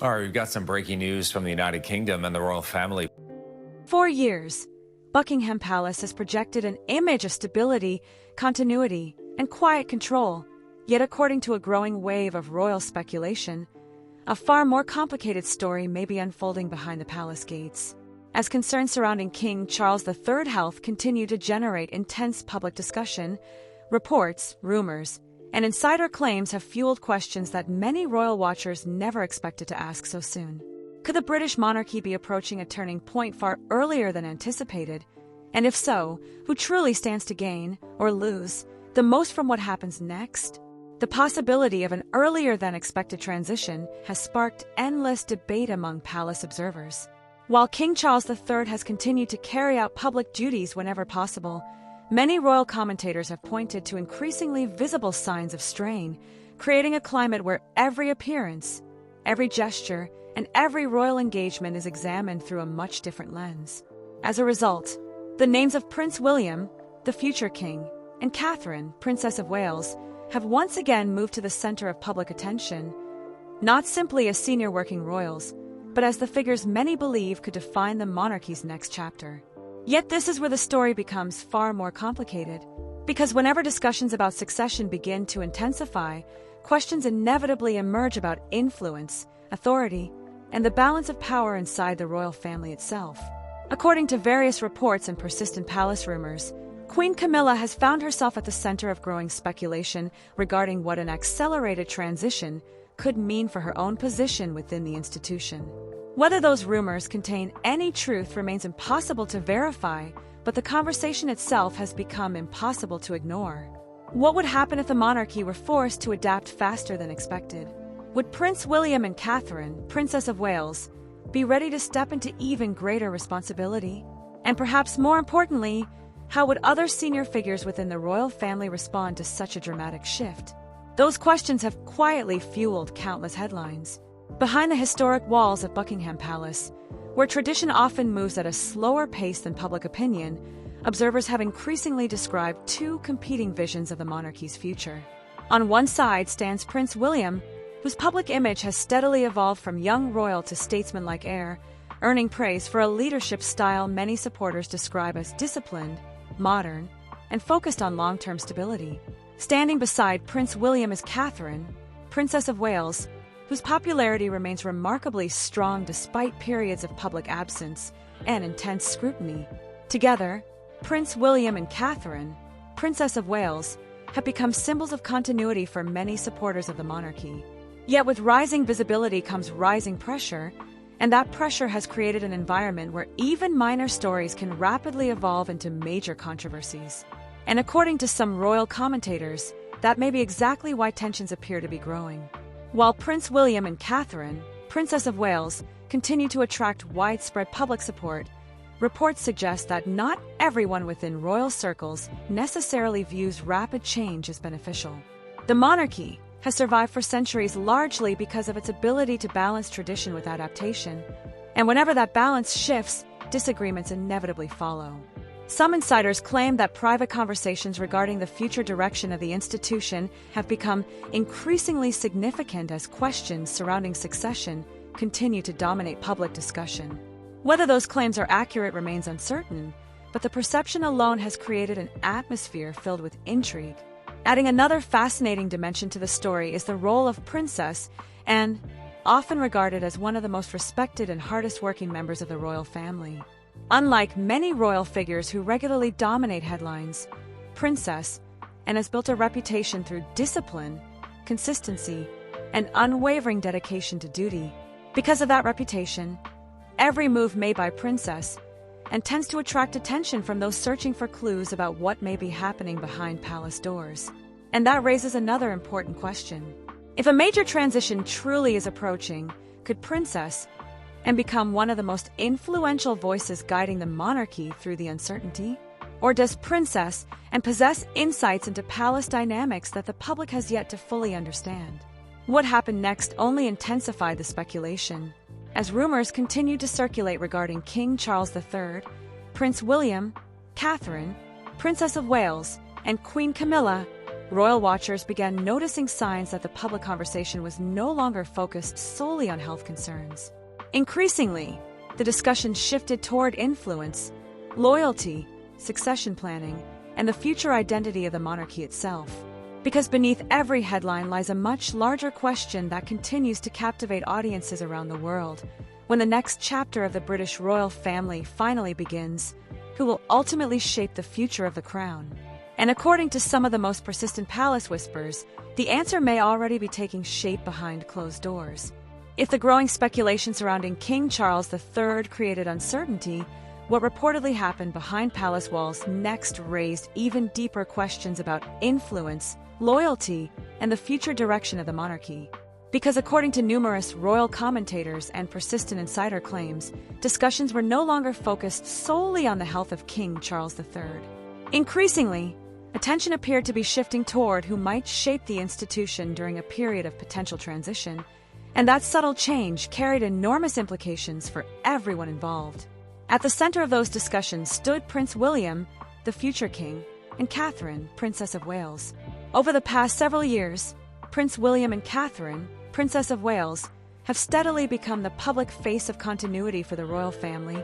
All right, we've got some breaking news from the United Kingdom and the royal family. For years, Buckingham Palace has projected an image of stability, continuity, and quiet control. Yet according to a growing wave of royal speculation, a far more complicated story may be unfolding behind the palace gates. As concerns surrounding King Charles III's health continue to generate intense public discussion, reports, rumors, and insider claims have fueled questions that many royal watchers never expected to ask so soon. Could the British monarchy be approaching a turning point far earlier than anticipated? And if so, who truly stands to gain, or lose, the most from what happens next? The possibility of an earlier than expected transition has sparked endless debate among palace observers. While King Charles III has continued to carry out public duties whenever possible, many royal commentators have pointed to increasingly visible signs of strain, creating a climate where every appearance, every gesture, and every royal engagement is examined through a much different lens. As a result, the names of Prince William, the future king, and Catherine, Princess of Wales, have once again moved to the center of public attention, not simply as senior working royals, but as the figures many believe could define the monarchy's next chapter. Yet this is where the story becomes far more complicated, because whenever discussions about succession begin to intensify, questions inevitably emerge about influence, authority, and the balance of power inside the royal family itself. According to various reports and persistent palace rumors, Queen Camilla has found herself at the center of growing speculation regarding what an accelerated transition could mean for her own position within the institution. Whether those rumors contain any truth remains impossible to verify, but the conversation itself has become impossible to ignore. What would happen if the monarchy were forced to adapt faster than expected? Would Prince William and Catherine, Princess of Wales, be ready to step into even greater responsibility? And perhaps more importantly, how would other senior figures within the royal family respond to such a dramatic shift? Those questions have quietly fueled countless headlines. Behind the historic walls of Buckingham Palace, where tradition often moves at a slower pace than public opinion, observers have increasingly described two competing visions of the monarchy's future. On one side stands Prince William, whose public image has steadily evolved from young royal to statesman-like heir, earning praise for a leadership style many supporters describe as disciplined, modern, and focused on long-term stability. Standing beside Prince William is Catherine, Princess of Wales, whose popularity remains remarkably strong despite periods of public absence and intense scrutiny. Together, Prince William and Catherine, Princess of Wales, have become symbols of continuity for many supporters of the monarchy. Yet with rising visibility comes rising pressure, and that pressure has created an environment where even minor stories can rapidly evolve into major controversies. And according to some royal commentators, that may be exactly why tensions appear to be growing. While Prince William and Catherine, Princess of Wales, continue to attract widespread public support, reports suggest that not everyone within royal circles necessarily views rapid change as beneficial. The monarchy has survived for centuries largely because of its ability to balance tradition with adaptation, and whenever that balance shifts, disagreements inevitably follow. Some insiders claim that private conversations regarding the future direction of the institution have become increasingly significant as questions surrounding succession continue to dominate public discussion. Whether those claims are accurate remains uncertain, but the perception alone has created an atmosphere filled with intrigue. Adding another fascinating dimension to the story is the role of Princess Anne, often regarded as one of the most respected and hardest-working members of the royal family. Unlike many royal figures who regularly dominate headlines, Princess Anne has built a reputation through discipline, consistency, and unwavering dedication to duty. Because of that reputation, every move made by Princess Anne tends to attract attention from those searching for clues about what may be happening behind palace doors. And that raises another important question. If a major transition truly is approaching, could Princess Anne become one of the most influential voices guiding the monarchy through the uncertainty? Or does Princess Anne possess insights into palace dynamics that the public has yet to fully understand? What happened next only intensified the speculation. As rumors continued to circulate regarding King Charles III, Prince William, Catherine, Princess of Wales, and Queen Camilla, royal watchers began noticing signs that the public conversation was no longer focused solely on health concerns. Increasingly, the discussion shifted toward influence, loyalty, succession planning, and the future identity of the monarchy itself. Because beneath every headline lies a much larger question that continues to captivate audiences around the world. When the next chapter of the British royal family finally begins, who will ultimately shape the future of the crown? And according to some of the most persistent palace whispers, the answer may already be taking shape behind closed doors. If the growing speculation surrounding King Charles III created uncertainty, what reportedly happened behind palace walls next raised even deeper questions about influence, loyalty, and the future direction of the monarchy. Because according to numerous royal commentators and persistent insider claims, discussions were no longer focused solely on the health of King Charles III. Increasingly, attention appeared to be shifting toward who might shape the institution during a period of potential transition, and that subtle change carried enormous implications for everyone involved. At the center of those discussions stood Prince William, the future king, and Catherine, Princess of Wales. Over the past several years, Prince William and Catherine, Princess of Wales, have steadily become the public face of continuity for the royal family,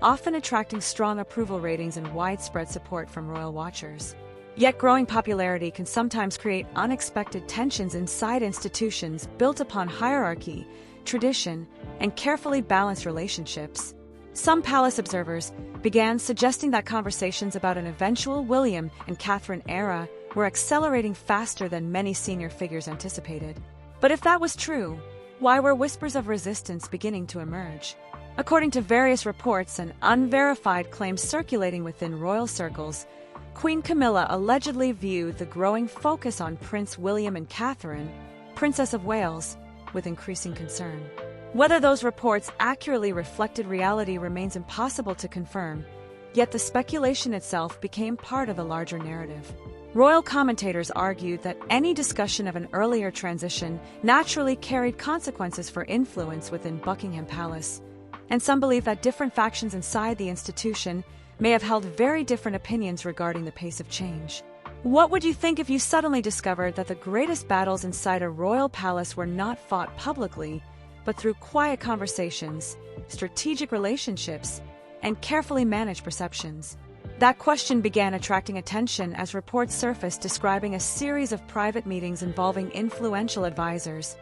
often attracting strong approval ratings and widespread support from royal watchers. Yet growing popularity can sometimes create unexpected tensions inside institutions built upon hierarchy, tradition, and carefully balanced relationships. Some palace observers began suggesting that conversations about an eventual William and Catherine era were accelerating faster than many senior figures anticipated. But if that was true, why were whispers of resistance beginning to emerge? According to various reports and unverified claims circulating within royal circles, Queen Camilla allegedly viewed the growing focus on Prince William and Catherine, Princess of Wales, with increasing concern. Whether those reports accurately reflected reality remains impossible to confirm, yet the speculation itself became part of the larger narrative. Royal commentators argued that any discussion of an earlier transition naturally carried consequences for influence within Buckingham Palace, and some believe that different factions inside the institution may have held very different opinions regarding the pace of change. What would you think if you suddenly discovered that the greatest battles inside a royal palace were not fought publicly, but through quiet conversations, strategic relationships, and carefully managed perceptions? That question began attracting attention as reports surfaced describing a series of private meetings involving influential advisors,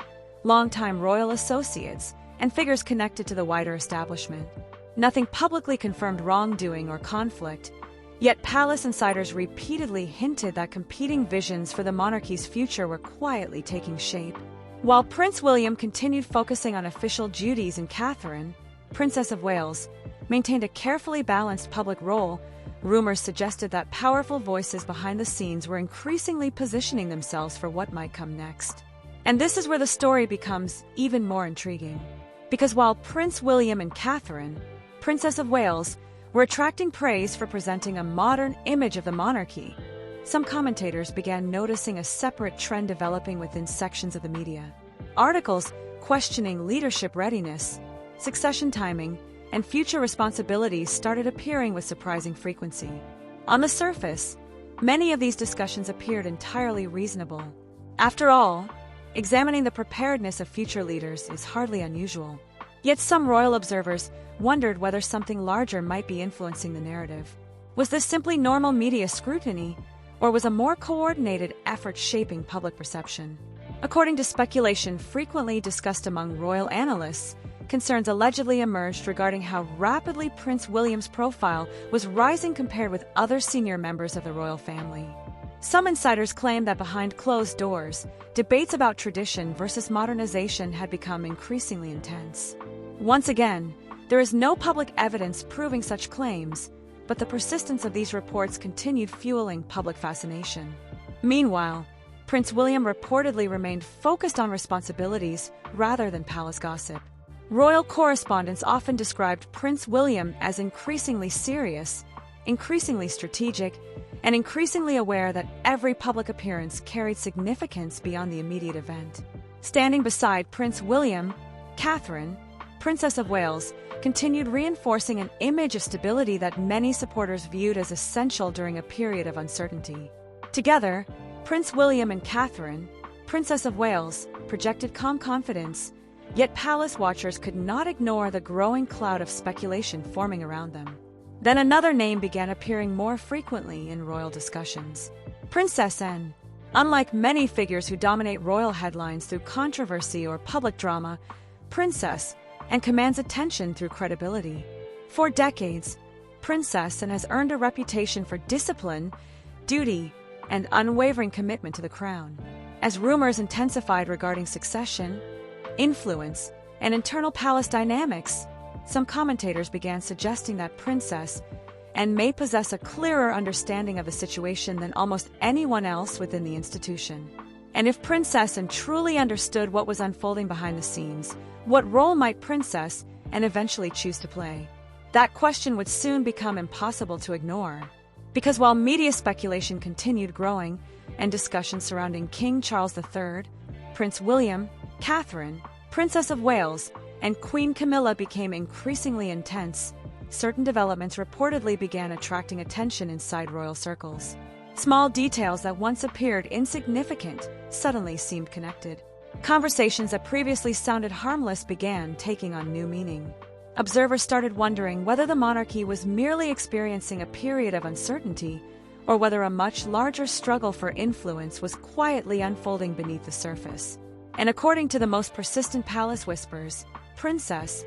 longtime royal associates, and figures connected to the wider establishment. Nothing publicly confirmed wrongdoing or conflict, yet palace insiders repeatedly hinted that competing visions for the monarchy's future were quietly taking shape. While Prince William continued focusing on official duties and Catherine, Princess of Wales, maintained a carefully balanced public role, rumors suggested that powerful voices behind the scenes were increasingly positioning themselves for what might come next. And this is where the story becomes even more intriguing. Because while Prince William and Catherine, Princess of Wales, were attracting praise for presenting a modern image of the monarchy, some commentators began noticing a separate trend developing within sections of the media. Articles questioning leadership readiness, succession timing, and future responsibilities started appearing with surprising frequency. On the surface, many of these discussions appeared entirely reasonable. After all, examining the preparedness of future leaders is hardly unusual. Yet some royal observers wondered whether something larger might be influencing the narrative. Was this simply normal media scrutiny, or was a more coordinated effort shaping public perception? According to speculation frequently discussed among royal analysts, concerns allegedly emerged regarding how rapidly Prince William's profile was rising compared with other senior members of the royal family. Some insiders claim that behind closed doors, debates about tradition versus modernization had become increasingly intense. Once again, there is no public evidence proving such claims, but the persistence of these reports continued fueling public fascination. Meanwhile, Prince William reportedly remained focused on responsibilities rather than palace gossip. Royal correspondents often described Prince William as increasingly serious, increasingly strategic, and increasingly aware that every public appearance carried significance beyond the immediate event. Standing beside Prince William, Catherine, Princess of Wales, continued reinforcing an image of stability that many supporters viewed as essential during a period of uncertainty. Together, Prince William and Catherine, Princess of Wales, projected calm confidence, yet palace watchers could not ignore the growing cloud of speculation forming around them. Then another name began appearing more frequently in royal discussions: Princess Anne. Unlike many figures who dominate royal headlines through controversy or public drama, Princess Anne commands attention through credibility. For decades, Princess Anne has earned a reputation for discipline, duty, and unwavering commitment to the crown. As rumors intensified regarding succession, influence, and internal palace dynamics, some commentators began suggesting that Princess Anne may possess a clearer understanding of the situation than almost anyone else within the institution. And if Princess Anne truly understood what was unfolding behind the scenes, what role might Princess Anne eventually choose to play? That question would soon become impossible to ignore. Because while media speculation continued growing and discussions surrounding King Charles III, Prince William, Catherine, Princess of Wales, and Queen Camilla became increasingly intense, certain developments reportedly began attracting attention inside royal circles. Small details that once appeared insignificant suddenly seemed connected. Conversations that previously sounded harmless began taking on new meaning. Observers started wondering whether the monarchy was merely experiencing a period of uncertainty, or whether a much larger struggle for influence was quietly unfolding beneath the surface. And according to the most persistent palace whispers, Princess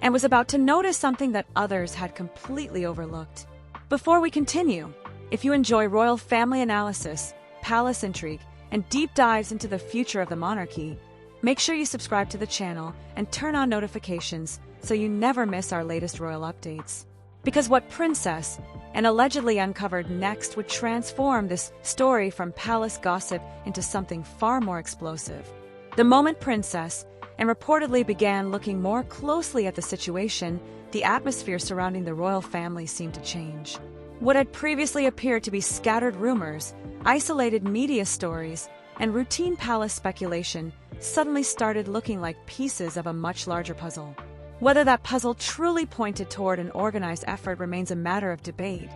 Anne was about to notice something that others had completely overlooked. Before we continue, if you enjoy royal family analysis, palace intrigue, and deep dives into the future of the monarchy, make sure you subscribe to the channel and turn on notifications so you never miss our latest royal updates. Because what Princess Anne allegedly uncovered next would transform this story from palace gossip into something far more explosive. The moment Princess Anne reportedly began looking more closely at the situation, the atmosphere surrounding the royal family seemed to change. What had previously appeared to be scattered rumors, isolated media stories, and routine palace speculation suddenly started looking like pieces of a much larger puzzle. Whether that puzzle truly pointed toward an organized effort remains a matter of debate.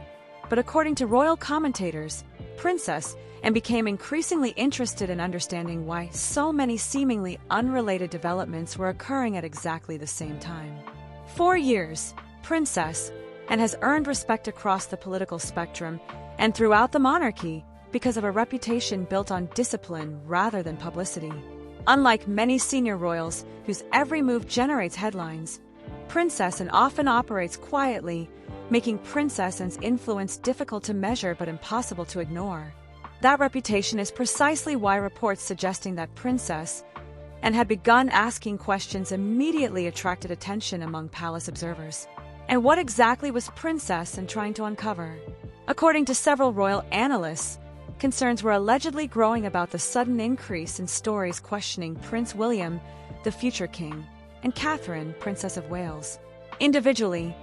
But according to royal commentators, Princess Anne became increasingly interested in understanding why so many seemingly unrelated developments were occurring at exactly the same time. For years, Princess Anne has earned respect across the political spectrum and throughout the monarchy because of a reputation built on discipline rather than publicity. Unlike many senior royals whose every move generates headlines, Princess Anne often operates quietly, making Princess Anne's influence difficult to measure but impossible to ignore. That reputation is precisely why reports suggesting that Princess Anne had begun asking questions immediately attracted attention among palace observers. And what exactly was Princess Anne trying to uncover? According to several royal analysts, concerns were allegedly growing about the sudden increase in stories questioning Prince William, the future king, and Catherine, Princess of Wales. Individually,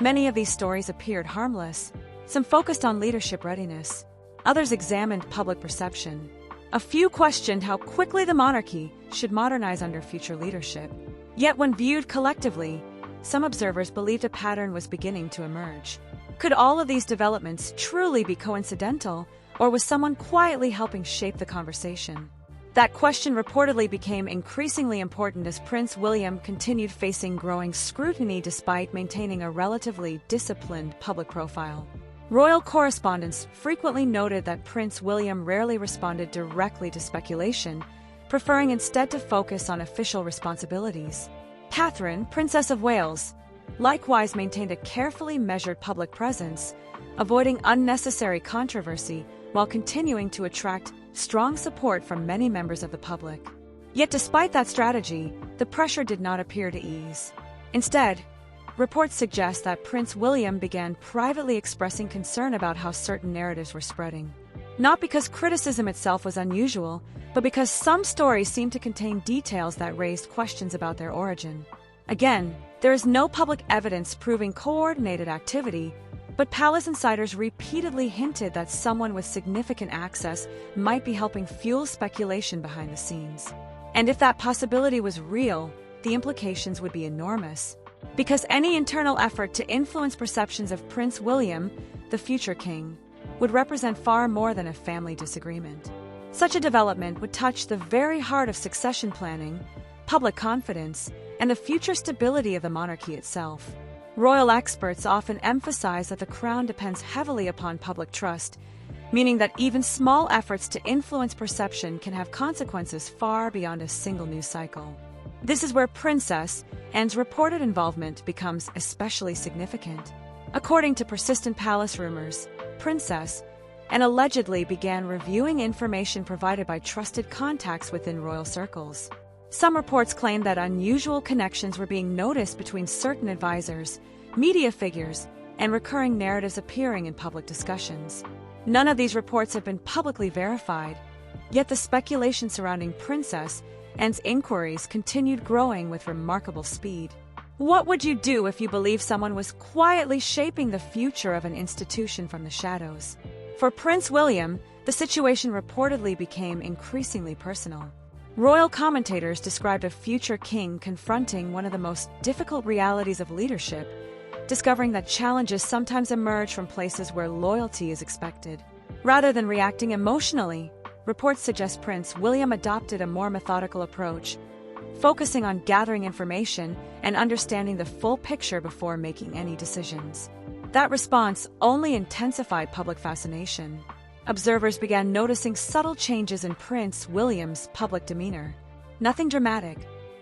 many of these stories appeared harmless. Some focused on leadership readiness. Others examined public perception. A few questioned how quickly the monarchy should modernize under future leadership. Yet when viewed collectively, some observers believed a pattern was beginning to emerge. Could all of these developments truly be coincidental, or was someone quietly helping shape the conversation? That question reportedly became increasingly important as Prince William continued facing growing scrutiny despite maintaining a relatively disciplined public profile. Royal correspondents frequently noted that Prince William rarely responded directly to speculation, preferring instead to focus on official responsibilities. Catherine, Princess of Wales, likewise maintained a carefully measured public presence, avoiding unnecessary controversy while continuing to attract strong support from many members of the public. Yet despite that strategy, the pressure did not appear to ease. Instead, reports suggest that Prince William began privately expressing concern about how certain narratives were spreading. Not because criticism itself was unusual, but because some stories seemed to contain details that raised questions about their origin. Again, there is no public evidence proving coordinated activity, but palace insiders repeatedly hinted that someone with significant access might be helping fuel speculation behind the scenes. And if that possibility was real, the implications would be enormous. Because any internal effort to influence perceptions of Prince William, the future king, would represent far more than a family disagreement. Such a development would touch the very heart of succession planning, public confidence, and the future stability of the monarchy itself. Royal experts often emphasize that the crown depends heavily upon public trust, meaning that even small efforts to influence perception can have consequences far beyond a single news cycle. This is where Princess Anne's reported involvement becomes especially significant. According to persistent palace rumors, Princess Anne allegedly began reviewing information provided by trusted contacts within royal circles. Some reports claim that unusual connections were being noticed between certain advisors, media figures, and recurring narratives appearing in public discussions. None of these reports have been publicly verified, yet the speculation surrounding Princess Anne's inquiries continued growing with remarkable speed. What would you do if you believed someone was quietly shaping the future of an institution from the shadows? For Prince William, the situation reportedly became increasingly personal. Royal commentators described a future king confronting one of the most difficult realities of leadership, discovering that challenges sometimes emerge from places where loyalty is expected. Rather than reacting emotionally, reports suggest Prince William adopted a more methodical approach, focusing on gathering information and understanding the full picture before making any decisions. That response only intensified public fascination. Observers began noticing subtle changes in Prince William's public demeanor. Nothing dramatic,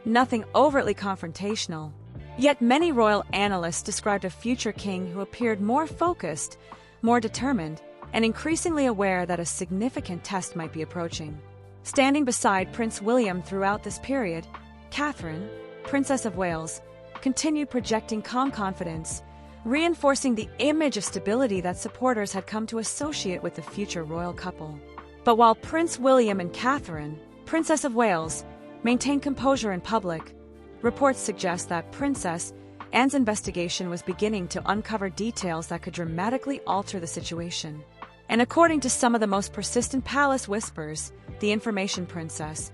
nothing overtly confrontational. Yet many royal analysts described a future king who appeared more focused, more determined, and increasingly aware that a significant test might be approaching. Standing beside Prince William throughout this period, Catherine, Princess of Wales, continued projecting calm confidence, reinforcing the image of stability that supporters had come to associate with the future royal couple. But while Prince William and Catherine, Princess of Wales, maintained composure in public, reports suggest that Princess Anne's investigation was beginning to uncover details that could dramatically alter the situation. And according to some of the most persistent palace whispers, the information Princess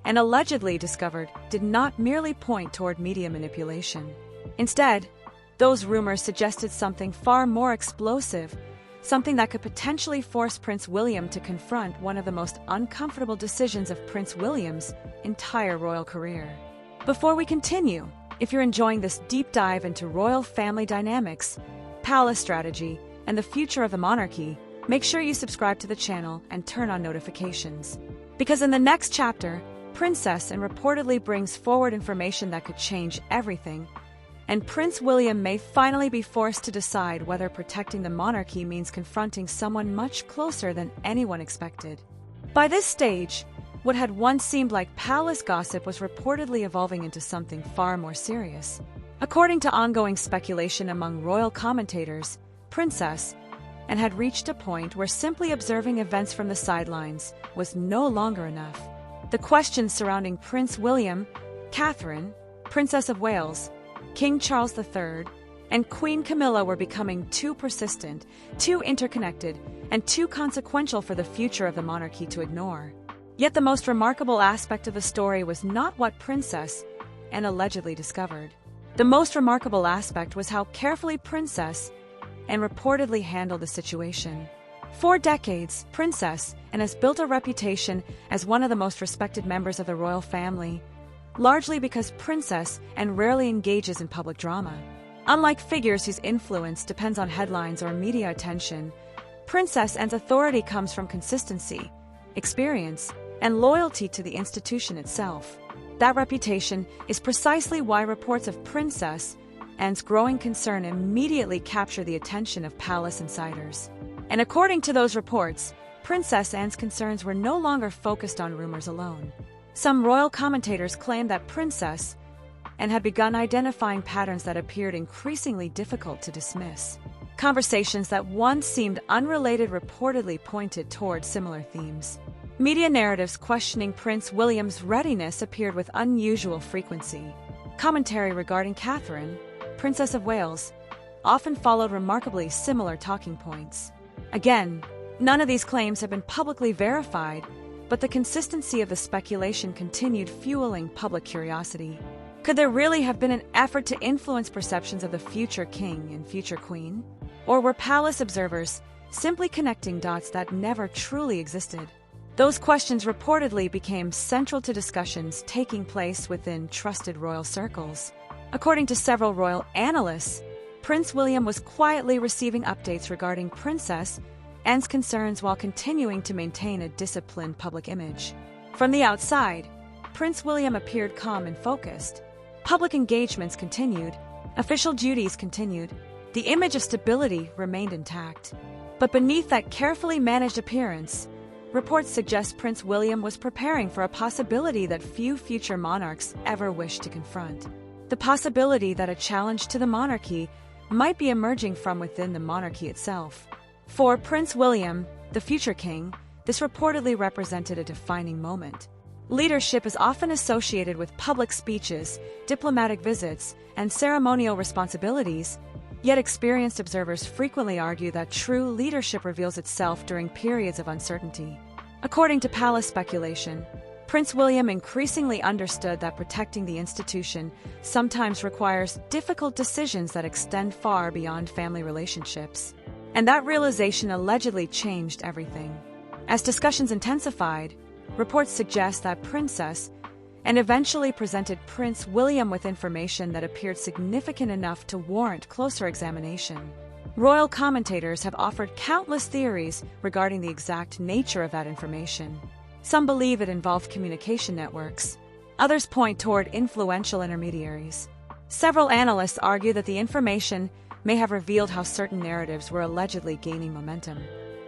Anne allegedly discovered did not merely point toward media manipulation. Instead, those rumors suggested something far more explosive, something that could potentially force Prince William to confront one of the most uncomfortable decisions of Prince William's entire royal career. Before we continue, if you're enjoying this deep dive into royal family dynamics, palace strategy, and the future of the monarchy, make sure you subscribe to the channel and turn on notifications. Because in the next chapter, Princess Anne reportedly brings forward information that could change everything, and Prince William may finally be forced to decide whether protecting the monarchy means confronting someone much closer than anyone expected. By this stage, what had once seemed like palace gossip was reportedly evolving into something far more serious. According to ongoing speculation among royal commentators, Princess Anne had reached a point where simply observing events from the sidelines was no longer enough. The questions surrounding Prince William, Catherine, Princess of Wales, King Charles III, and Queen Camilla were becoming too persistent, too interconnected, and too consequential for the future of the monarchy to ignore. Yet the most remarkable aspect of the story was not what Princess Anne allegedly discovered. The most remarkable aspect was how carefully Princess Anne reportedly handled the situation. For decades, Princess Anne has built a reputation as one of the most respected members of the royal family, largely because Princess Anne rarely engages in public drama. Unlike figures whose influence depends on headlines or media attention, Princess Anne's authority comes from consistency, experience, and loyalty to the institution itself. That reputation is precisely why reports of Princess Anne's growing concern immediately capture the attention of palace insiders. And according to those reports, Princess Anne's concerns were no longer focused on rumors alone. Some royal commentators claim that Princess Anne had begun identifying patterns that appeared increasingly difficult to dismiss. Conversations that once seemed unrelated reportedly pointed toward similar themes. Media narratives questioning Prince William's readiness appeared with unusual frequency. Commentary regarding Catherine, Princess of Wales, often followed remarkably similar talking points. Again, none of these claims have been publicly verified, but the consistency of the speculation continued fueling public curiosity. Could there really have been an effort to influence perceptions of the future king and future queen? Or were palace observers simply connecting dots that never truly existed? Those questions reportedly became central to discussions taking place within trusted royal circles. According to several royal analysts, Prince William was quietly receiving updates regarding Princess Anne's concerns while continuing to maintain a disciplined public image. From the outside, Prince William appeared calm and focused. Public engagements continued, official duties continued, the image of stability remained intact. But beneath that carefully managed appearance, reports suggest Prince William was preparing for a possibility that few future monarchs ever wished to confront. The possibility that a challenge to the monarchy might be emerging from within the monarchy itself. For Prince William, the future king, this reportedly represented a defining moment. Leadership is often associated with public speeches, diplomatic visits, and ceremonial responsibilities, yet experienced observers frequently argue that true leadership reveals itself during periods of uncertainty. According to palace speculation, Prince William increasingly understood that protecting the institution sometimes requires difficult decisions that extend far beyond family relationships. And that realization allegedly changed everything. As discussions intensified, reports suggest that Princess Anne eventually presented Prince William with information that appeared significant enough to warrant closer examination. Royal commentators have offered countless theories regarding the exact nature of that information. Some believe it involved communication networks. Others point toward influential intermediaries. Several analysts argue that the information may have revealed how certain narratives were allegedly gaining momentum.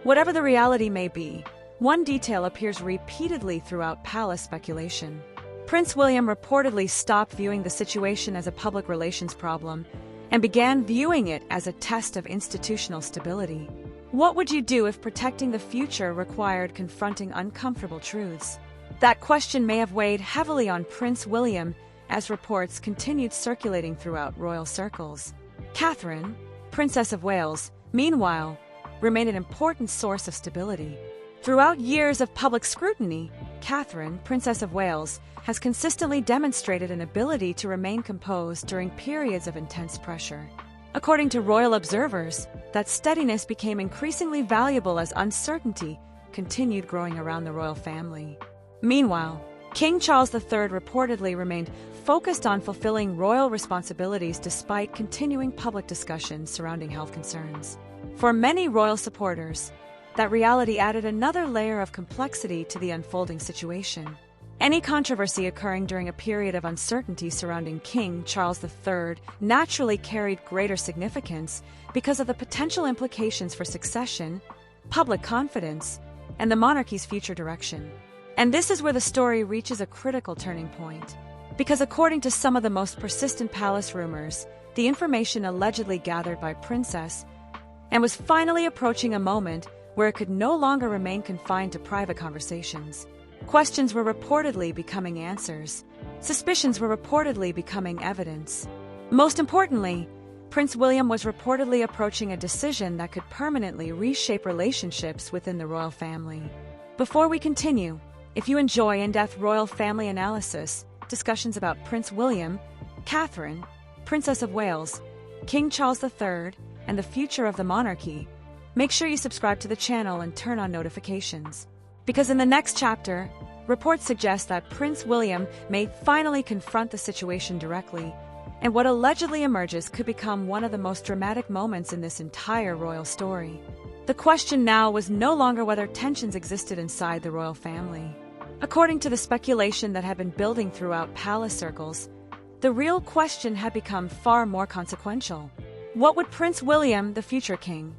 Whatever the reality may be, one detail appears repeatedly throughout palace speculation. Prince William reportedly stopped viewing the situation as a public relations problem and began viewing it as a test of institutional stability. What would you do if protecting the future required confronting uncomfortable truths? That question may have weighed heavily on Prince William as reports continued circulating throughout royal circles. Catherine, Princess of Wales, meanwhile, remained an important source of stability. Throughout years of public scrutiny, Catherine, Princess of Wales, has consistently demonstrated an ability to remain composed during periods of intense pressure. According to royal observers, that steadiness became increasingly valuable as uncertainty continued growing around the royal family. Meanwhile, King Charles III reportedly remained focused on fulfilling royal responsibilities despite continuing public discussions surrounding health concerns. For many royal supporters, that reality added another layer of complexity to the unfolding situation. Any controversy occurring during a period of uncertainty surrounding King Charles III naturally carried greater significance because of the potential implications for succession, public confidence, and the monarchy's future direction. And this is where the story reaches a critical turning point. Because according to some of the most persistent palace rumors, the information allegedly gathered by Princess Anne was finally approaching a moment where it could no longer remain confined to private conversations. Questions were reportedly becoming answers. Suspicions were reportedly becoming evidence. Most importantly, Prince William was reportedly approaching a decision that could permanently reshape relationships within the royal family. Before we continue, if you enjoy in-depth royal family analysis, discussions about Prince William, Catherine, Princess of Wales, King Charles III, and the future of the monarchy, make sure you subscribe to the channel and turn on notifications. Because in the next chapter, reports suggest that Prince William may finally confront the situation directly, and what allegedly emerges could become one of the most dramatic moments in this entire royal story. The question now was no longer whether tensions existed inside the royal family. According to the speculation that had been building throughout palace circles, the real question had become far more consequential. What would Prince William, the future king,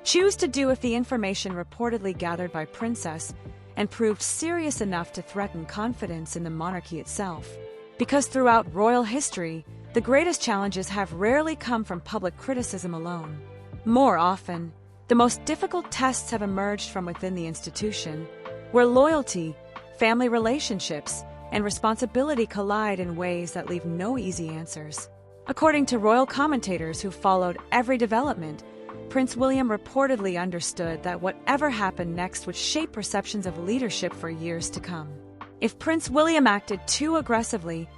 choose to do if the information reportedly gathered by Princess Anne proved serious enough to threaten confidence in the monarchy itself? Because throughout royal history, the greatest challenges have rarely come from public criticism alone. More often, the most difficult tests have emerged from within the institution, where loyalty, family relationships, and responsibility collide in ways that leave no easy answers. According to royal commentators who followed every development, Prince William reportedly understood that whatever happened next would shape perceptions of leadership for years to come. If Prince William acted too aggressively,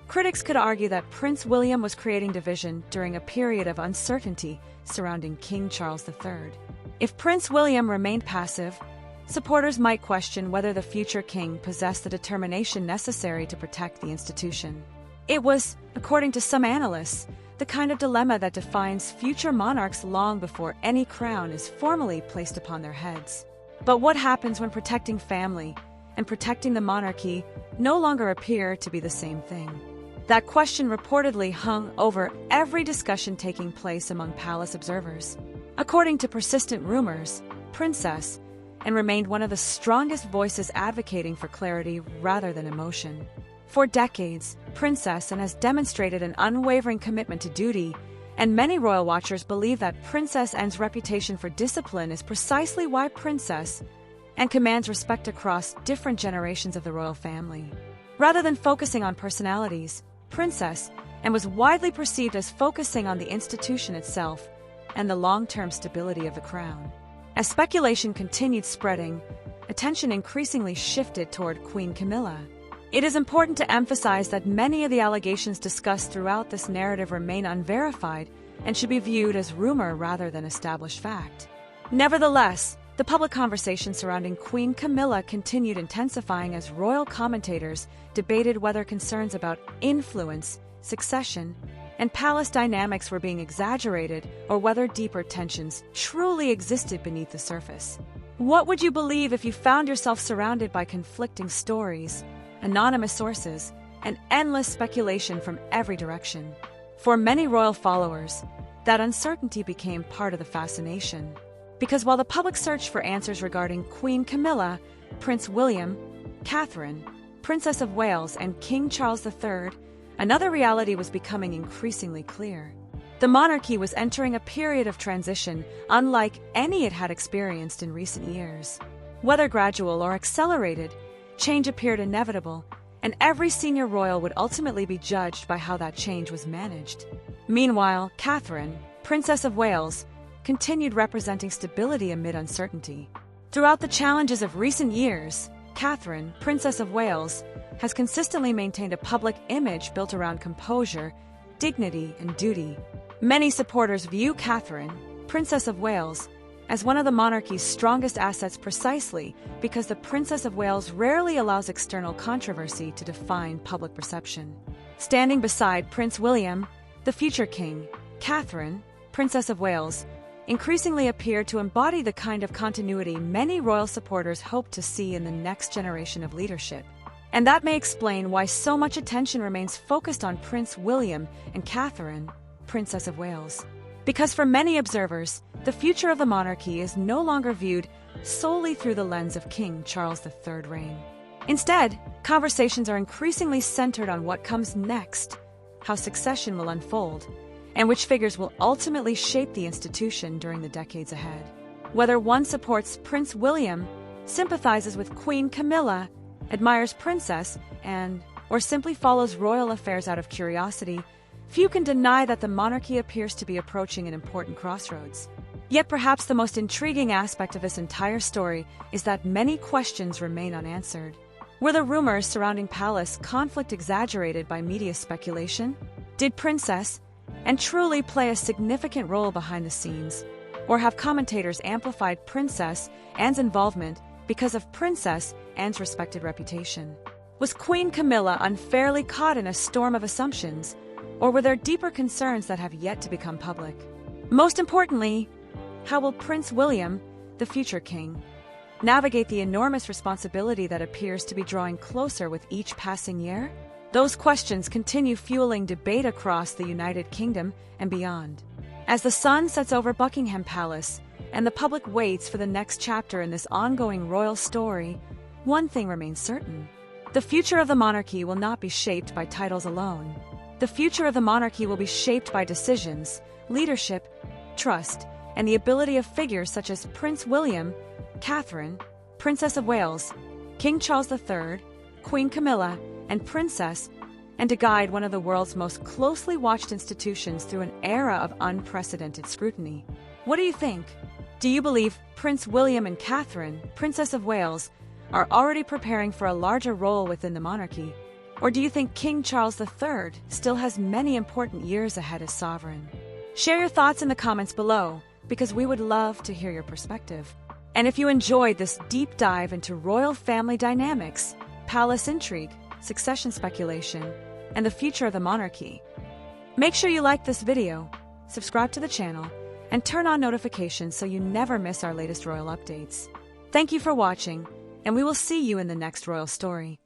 critics could argue that Prince William was creating division during a period of uncertainty surrounding King Charles III. If Prince William remained passive, supporters might question whether the future king possessed the determination necessary to protect the institution. It was, according to some analysts, the kind of dilemma that defines future monarchs long before any crown is formally placed upon their heads. But what happens when protecting family and protecting the monarchy no longer appear to be the same thing? That question reportedly hung over every discussion taking place among palace observers. According to persistent rumors, Princess and remained one of the strongest voices advocating for clarity rather than emotion. For decades, Princess has demonstrated an unwavering commitment to duty, and many royal watchers believe that Princess Anne's reputation for discipline is precisely why Princess Anne commands respect across different generations of the royal family. Rather than focusing on personalities, Princess Anne was widely perceived as focusing on the institution itself and the long-term stability of the crown. As speculation continued spreading, attention increasingly shifted toward Queen Camilla. It is important to emphasize that many of the allegations discussed throughout this narrative remain unverified and should be viewed as rumor rather than established fact. Nevertheless, the public conversation surrounding Queen Camilla continued intensifying as royal commentators debated whether concerns about influence, succession, and palace dynamics were being exaggerated or whether deeper tensions truly existed beneath the surface. What would you believe if you found yourself surrounded by conflicting stories, anonymous sources, and endless speculation from every direction? For many royal followers, that uncertainty became part of the fascination. Because while the public searched for answers regarding Queen Camilla, Prince William, Catherine, Princess of Wales, and King Charles III, another reality was becoming increasingly clear. The monarchy was entering a period of transition unlike any it had experienced in recent years. Whether gradual or accelerated, change appeared inevitable, and every senior royal would ultimately be judged by how that change was managed. Meanwhile, Catherine, Princess of Wales, continued representing stability amid uncertainty. Throughout the challenges of recent years, Catherine, Princess of Wales, has consistently maintained a public image built around composure, dignity, and duty. Many supporters view Catherine, Princess of Wales, as one of the monarchy's strongest assets precisely because the Princess of Wales rarely allows external controversy to define public perception. Standing beside Prince William, the future king, Catherine, Princess of Wales, increasingly appeared to embody the kind of continuity many royal supporters hope to see in the next generation of leadership. And that may explain why so much attention remains focused on Prince William and Catherine, Princess of Wales. Because for many observers, the future of the monarchy is no longer viewed solely through the lens of King Charles III's reign. Instead, conversations are increasingly centered on what comes next, how succession will unfold, and which figures will ultimately shape the institution during the decades ahead. Whether one supports Prince William, sympathizes with Queen Camilla, admires Princess Anne, or simply follows royal affairs out of curiosity, few can deny that the monarchy appears to be approaching an important crossroads. Yet perhaps the most intriguing aspect of this entire story is that many questions remain unanswered. Were the rumors surrounding palace conflict exaggerated by media speculation? Did Princess Anne truly play a significant role behind the scenes? Or have commentators amplified Princess Anne's involvement because of Princess Anne's respected reputation? Was Queen Camilla unfairly caught in a storm of assumptions? Or were there deeper concerns that have yet to become public? Most importantly, how will Prince William, the future king, navigate the enormous responsibility that appears to be drawing closer with each passing year? Those questions continue fueling debate across the United Kingdom and beyond. As the sun sets over Buckingham Palace and the public waits for the next chapter in this ongoing royal story, one thing remains certain. The future of the monarchy will not be shaped by titles alone. The future of the monarchy will be shaped by decisions, leadership, trust, and the ability of figures such as Prince William, Catherine, Princess of Wales, King Charles III, Queen Camilla, and Princess Anne to guide one of the world's most closely watched institutions through an era of unprecedented scrutiny. What do you think? Do you believe Prince William and Catherine, Princess of Wales, are already preparing for a larger role within the monarchy? Or do you think King Charles III still has many important years ahead as sovereign? Share your thoughts in the comments below, because we would love to hear your perspective. And if you enjoyed this deep dive into royal family dynamics, palace intrigue, succession speculation, and the future of the monarchy, make sure you like this video, subscribe to the channel, and turn on notifications so you never miss our latest royal updates. Thank you for watching, and we will see you in the next royal story.